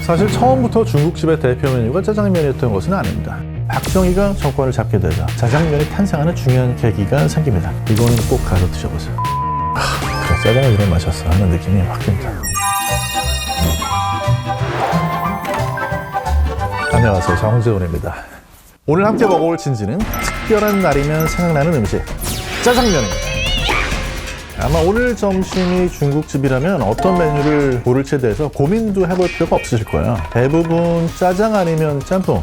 사실 처음부터 중국집의 대표 메뉴가 짜장면이었던 것은 아닙니다. 박정희가 정권을 잡게 되자 짜장면이 탄생하는 중요한 계기가 생깁니다. 이건 꼭 가서 드셔보세요. 그래, 짜장면 이런 맛이었어 하는 느낌이 확 듭니다. 안녕하세요, 정재훈입니다. 오늘 함께 먹어볼 진지는 특별한 날이면 생각나는 음식, 짜장면입니다. 아마 오늘 점심이 중국집이라면 어떤 메뉴를 고를지에 대해서 고민도 해볼 필요가 없으실 거예요. 대부분 짜장 아니면 짬뽕,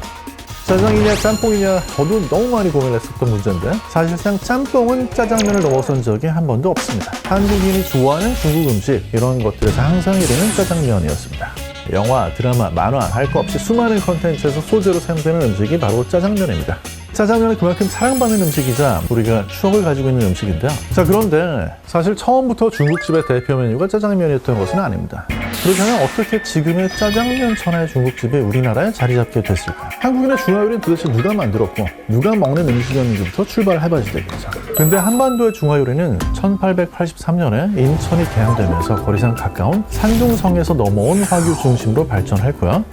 짜장이냐 짬뽕이냐 저도 너무 많이 고민했었던 문제인데 사실상 짬뽕은 짜장면을 넘어선 적이 한 번도 없습니다. 한국인이 좋아하는 중국 음식 이런 것들에서 항상 1위는 짜장면이었습니다. 영화, 드라마, 만화 할 거 없이 수많은 컨텐츠에서 소재로 사용되는 음식이 바로 짜장면입니다. 짜장면은 그만큼 사랑받는 음식이자 우리가 추억을 가지고 있는 음식인데요. 자, 그런데 사실 처음부터 중국집의 대표 메뉴가 짜장면이었던 것은 아닙니다. 그렇다면 어떻게 지금의 짜장면 천하의 중국집이 우리나라에 자리 잡게 됐을까? 한국인의 중화요리는 도대체 누가 만들었고 누가 먹는 음식이었는지부터 출발해봐야 되겠죠. 근데 한반도의 중화요리는 1883년에 인천이 개항되면서 거리상 가까운 산둥성에서 넘어온 화교 중심으로 발전했고요.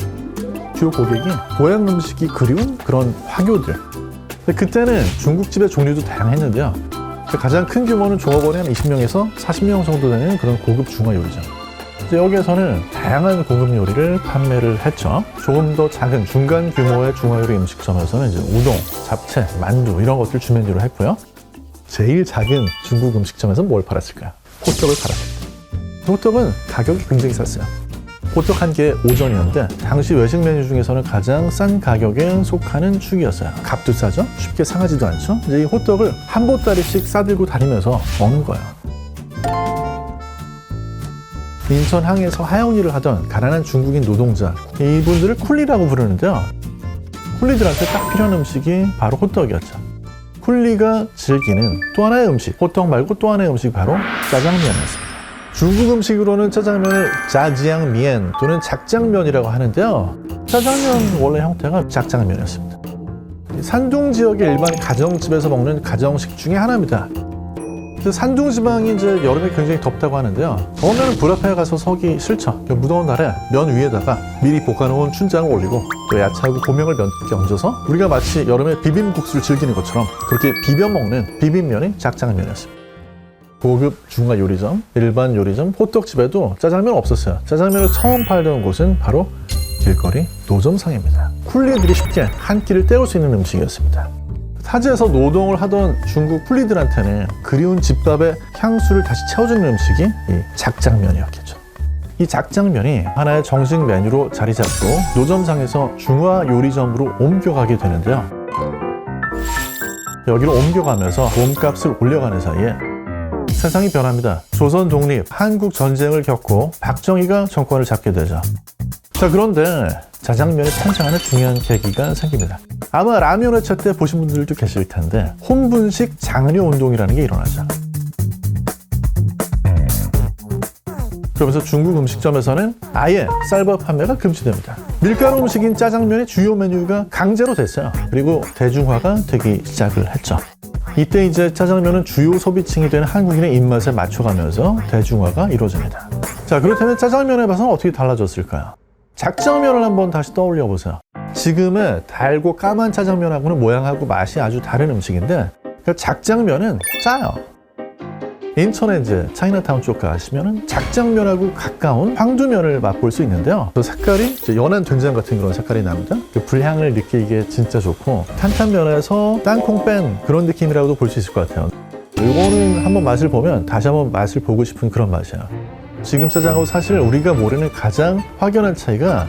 주요 고객이 고향 음식이 그리운 그런 화교들. 근데 그때는 중국집의 종류도 다양했는데요. 가장 큰 규모는 종업원이 한 20명에서 40명 정도 되는 그런 고급 중화요리죠. 여기에서는 다양한 고급 요리를 판매를 했죠. 조금 더 작은 중간 규모의 중화요리 음식점에서는 이제 우동, 잡채, 만두 이런 것들 주메뉴로 했고요. 제일 작은 중국 음식점에서는 뭘 팔았을까요? 호떡을 팔았습니다. 호떡은 가격이 굉장히 쌌어요. 호떡 한 개에 5전이었는데 당시 외식 메뉴 중에서는 가장 싼 가격에 속하는 축이었어요. 값도 싸죠? 쉽게 상하지도 않죠? 이제 이 호떡을 한 보따리씩 싸들고 다니면서 먹는 거예요. 인천 항에서 하영일을 하던 가난한 중국인 노동자, 이분들을 쿨리라고 부르는데요. 쿨리들한테 딱 필요한 음식이 바로 호떡이었죠. 쿨리가 즐기는 또 하나의 음식, 호떡 말고 또 하나의 음식이 바로 짜장면이었습니다. 중국 음식으로는 짜장면을 짜지양미엔 또는 작장면이라고 하는데요. 짜장면 원래 형태가 작장면이었습니다. 산둥 지역의 일반 가정집에서 먹는 가정식 중에 하나입니다. 산둥 지방이 이제 여름에 굉장히 덥다고 하는데요. 더우면 불 앞에 가서 서기 싫죠. 무더운 날에 면 위에다가 미리 볶아놓은 춘장을 올리고 또 야채하고 고명을 몇 개 얹어서 우리가 마치 여름에 비빔국수를 즐기는 것처럼 그렇게 비벼 먹는 비빔면이 작장면이었습니다. 고급 중화 요리점, 일반 요리점, 호떡집에도 짜장면 없었어요. 짜장면을 처음 팔던 곳은 바로 길거리 노점상입니다. 쿨리들이 쉽게 한 끼를 때울 수 있는 음식이었습니다. 타지에서 노동을 하던 중국 쿨리들한테는 그리운 집밥의 향수를 다시 채워주는 음식이 이 작장면이었겠죠. 이 작장면이 하나의 정식 메뉴로 자리 잡고 노점상에서 중화 요리점으로 옮겨가게 되는데요. 여기로 옮겨가면서 몸값을 올려가는 사이에 세상이 변합니다. 조선 독립, 한국 전쟁을 겪고 박정희가 정권을 잡게 되죠. 자, 그런데 짜장면이 탄생하는 중요한 계기가 생깁니다. 아마 라면 회차 때 보신 분들도 계실 텐데 혼분식 장려 운동이라는 게 일어나죠. 그러면서 중국 음식점에서는 아예 쌀밥 판매가 금지됩니다. 밀가루 음식인 짜장면의 주요 메뉴가 강제로 됐어요. 그리고 대중화가 되기 시작을 했죠. 이때 이제 짜장면은 주요 소비층이 되는 한국인의 입맛에 맞춰가면서 대중화가 이루어집니다. 자, 그렇다면 짜장면에 봐서는 어떻게 달라졌을까요? 작장면을 한번 다시 떠올려 보세요. 지금의 달고 까만 짜장면하고는 모양하고 맛이 아주 다른 음식인데 작장면은 짜요. 인천에 이제 차이나타운 쪽 가시면은 작장면하고 가까운 황두면을 맛볼 수 있는데요. 그 색깔이 이제 연한 된장 같은 그런 색깔이 납니다. 그 불향을 느끼기에 진짜 좋고 탄탄면에서 땅콩 뺀 그런 느낌이라고도 볼 수 있을 것 같아요. 이거는 한번 맛을 보면 다시 한번 맛을 보고 싶은 그런 맛이에요. 지금 짜장하고 사실 우리가 모르는 가장 확연한 차이가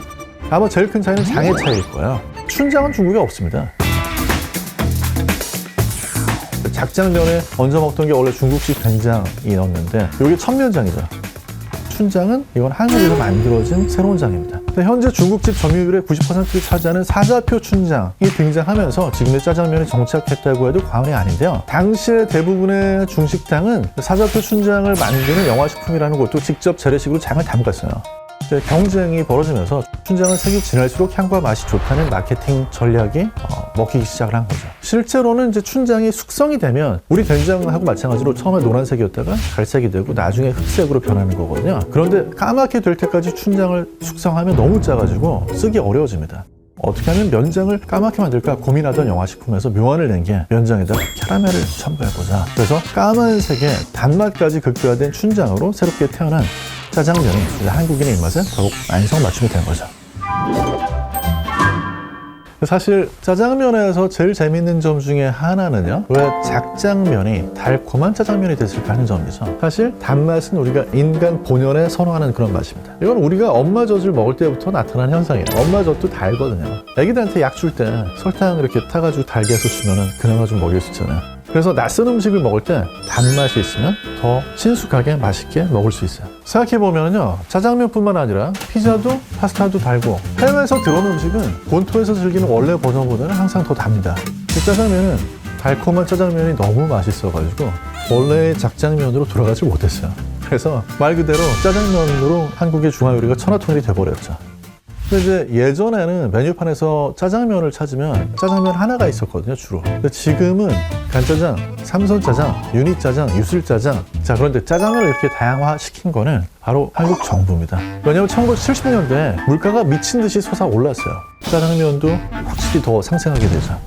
아마 제일 큰 차이는 장의 차이일 거예요. 춘장은 중국에 없습니다. 작장면에 얹어 먹던 게 원래 중국식 된장이었는데 이게 천면장이죠. 춘장은 이건 한국에서 만들어진 새로운 장입니다. 근데 현재 중국집 점유율의 90%를 차지하는 사자표 춘장이 등장하면서 지금의 짜장면이 정착했다고 해도 과언이 아닌데요. 당시에 대부분의 중식당은 사자표 춘장을 만드는 영화식품이라는 것도 직접 재래식으로 장을 담갔어요. 이제 경쟁이 벌어지면서 춘장은 색이 진할수록 향과 맛이 좋다는 마케팅 전략이 먹히기 시작을 한 거죠. 실제로는 이제 춘장이 숙성이 되면 우리 된장하고 마찬가지로 처음에 노란색이었다가 갈색이 되고 나중에 흑색으로 변하는 거거든요. 그런데 까맣게 될 때까지 춘장을 숙성하면 너무 짜가지고 쓰기 어려워집니다. 어떻게 하면 면장을 까맣게 만들까 고민하던 영화식품에서 묘안을 낸 게 면장에다 캐러멜을 첨가해보자. 그래서 까만색의 단맛까지 극대화된 춘장으로 새롭게 태어난 짜장면이 한국인의 입맛에 더욱 안성맞춤이 된 거죠. 사실 짜장면에서 제일 재밌는 점 중에 하나는요, 왜 작장면이 달콤한 짜장면이 됐을까 하는 점이죠. 사실 단맛은 우리가 인간 본연에 선호하는 그런 맛입니다. 이건 우리가 엄마젖을 먹을 때부터 나타난 현상이에요. 엄마젖도 달거든요. 애기들한테 약 줄 때 설탕 이렇게 타가지고 달게 해서 주면은 그나마 좀 먹일 수 있잖아요. 그래서 낯선 음식을 먹을 때 단맛이 있으면 더 친숙하게 맛있게 먹을 수 있어요. 생각해보면요, 짜장면뿐만 아니라 피자도 파스타도 달고 해외에서 들어온 음식은 본토에서 즐기는 원래 버전보다는 항상 더 답니다. 이 짜장면은 달콤한 짜장면이 너무 맛있어가지고 원래의 작장면으로 돌아가지 못했어요. 그래서 말 그대로 짜장면으로 한국의 중화요리가 천하통일이 돼버렸죠. 근데 이제 예전에는 메뉴판에서 짜장면을 찾으면 짜장면 하나가 있었거든요, 주로. 근데 지금은 간짜장, 삼선짜장, 유니짜장, 유술짜장. 자, 그런데 짜장면을 이렇게 다양화시킨 거는 바로 한국 정부입니다. 왜냐하면 1970년대에 물가가 미친 듯이 솟아올랐어요. 짜장면도 확실히 더 상승하게 되죠.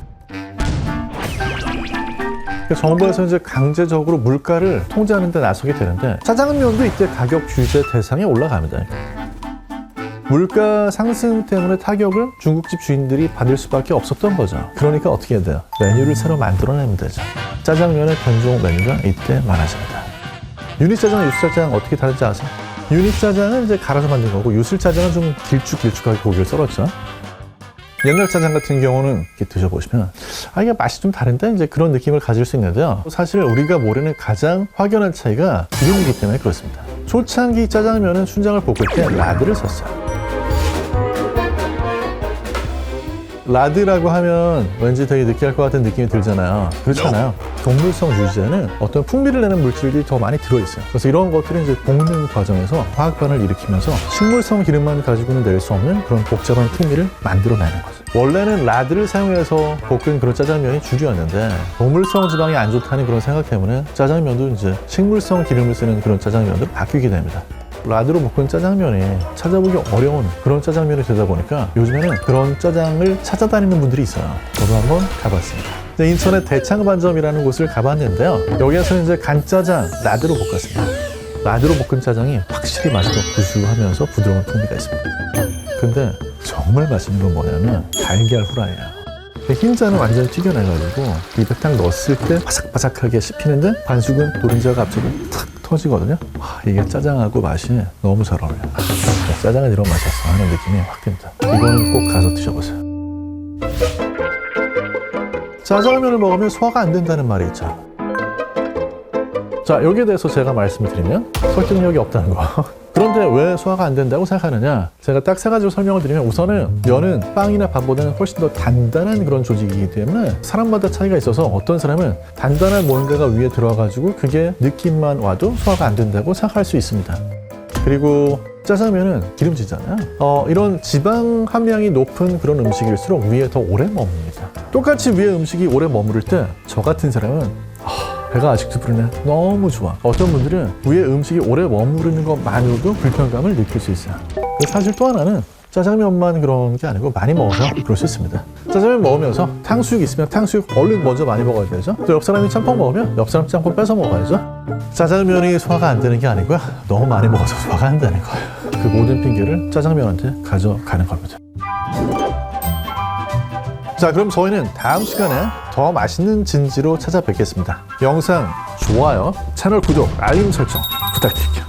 정부에서 이제 강제적으로 물가를 통제하는 데 나서게 되는데 짜장면도 이때 가격 규제 대상에 올라갑니다. 물가 상승 때문에 타격을 중국집 주인들이 받을 수밖에 없었던 거죠. 그러니까 어떻게 해야 돼요? 메뉴를 새로 만들어내면 되죠. 짜장면의 변종 메뉴가 이때 많아집니다. 유니짜장, 유술짜장 어떻게 다른지 아세요? 유니짜장은 이제 갈아서 만든 거고 유술짜장은 좀 길쭉하게 고기를 썰었죠. 옛날 짜장 같은 경우는 이렇게 드셔보시면 이게 맛이 좀 다른데 이제 그런 느낌을 가질 수 있는데요. 사실 우리가 모르는 가장 확연한 차이가 기름이기 때문에 그렇습니다. 초창기 짜장면은 춘장을 볶을 때 라드를 썼어요. 라드라고 하면 왠지 되게 느끼할 것 같은 느낌이 들잖아요. 그렇잖아요. 동물성 유지에는 어떤 풍미를 내는 물질들이 더 많이 들어있어요. 그래서 이런 것들이 이제 볶는 과정에서 화학 반응을 일으키면서 식물성 기름만 가지고는 낼 수 없는 그런 복잡한 풍미를 만들어내는 거죠. 원래는 라드를 사용해서 볶은 그런 짜장면이 주류였는데 동물성 지방이 안 좋다는 그런 생각 때문에 짜장면도 이제 식물성 기름을 쓰는 그런 짜장면으로 바뀌게 됩니다. 라드로 볶은 짜장면이 찾아보기 어려운 그런 짜장면이 되다 보니까 요즘에는 그런 짜장을 찾아다니는 분들이 있어요. 저도 한번 가봤습니다. 인천의 대창반점이라는 곳을 가봤는데요. 여기에서 이제 간짜장 라드로 볶았습니다. 라드로 볶은 짜장이 확실히 맛이 더 구수하면서 부드러운 풍미가 있습니다. 근데 정말 맛있는 건 뭐냐면 달걀 후라이예요. 흰자는 완전히 튀겨내가지고 입에 딱 넣었을 때 바삭바삭하게 씹히는데 반숙은 노른자가 앞쪽에 탁 터지거든요. 이게 짜장하고 맛이 너무 잘 어울려요. 짜장은 이런 맛이었어 하는 느낌이 확 듭니다. 이거는 꼭 가서 드셔보세요. 짜장면을 먹으면 소화가 안 된다는 말이 있죠. 자, 여기에 대해서 제가 말씀을 드리면 설득력이 없다는 거. 그런데 왜 소화가 안 된다고 생각하느냐? 제가 딱 세 가지로 설명을 드리면 우선은 면은 빵이나 밥보다는 훨씬 더 단단한 그런 조직이기 때문에 사람마다 차이가 있어서 어떤 사람은 단단한 뭔가가 위에 들어가지고 그게 느낌만 와도 소화가 안 된다고 생각할 수 있습니다. 그리고 짜장면은 기름지잖아요. 이런 지방 함량이 높은 그런 음식일수록 위에 더 오래 머뭅니다. 똑같이 위에 음식이 오래 머무를 때 저 같은 사람은 배가 아직도 부르네. 너무 좋아. 어떤 분들은 위에 음식이 오래 머무르는 것만으로도 불편감을 느낄 수 있어요. 사실 또 하나는 짜장면만 그런 게 아니고 많이 먹어서 그럴 수 있습니다. 짜장면 먹으면서 탕수육 있으면 탕수육 얼른 먼저 많이 먹어야 되죠. 또 옆 사람이 짬뽕 먹으면 옆 사람 짬뽕 뺏어 먹어야죠. 짜장면이 소화가 안 되는 게 아니고요. 너무 많이 먹어서 소화가 안 되는 거예요. 그 모든 핑계를 짜장면한테 가져가는 겁니다. 자, 그럼 저희는 다음 시간에 더 맛있는 진지로 찾아뵙겠습니다. 영상 좋아요, 채널 구독, 알림 설정 부탁드릴게요.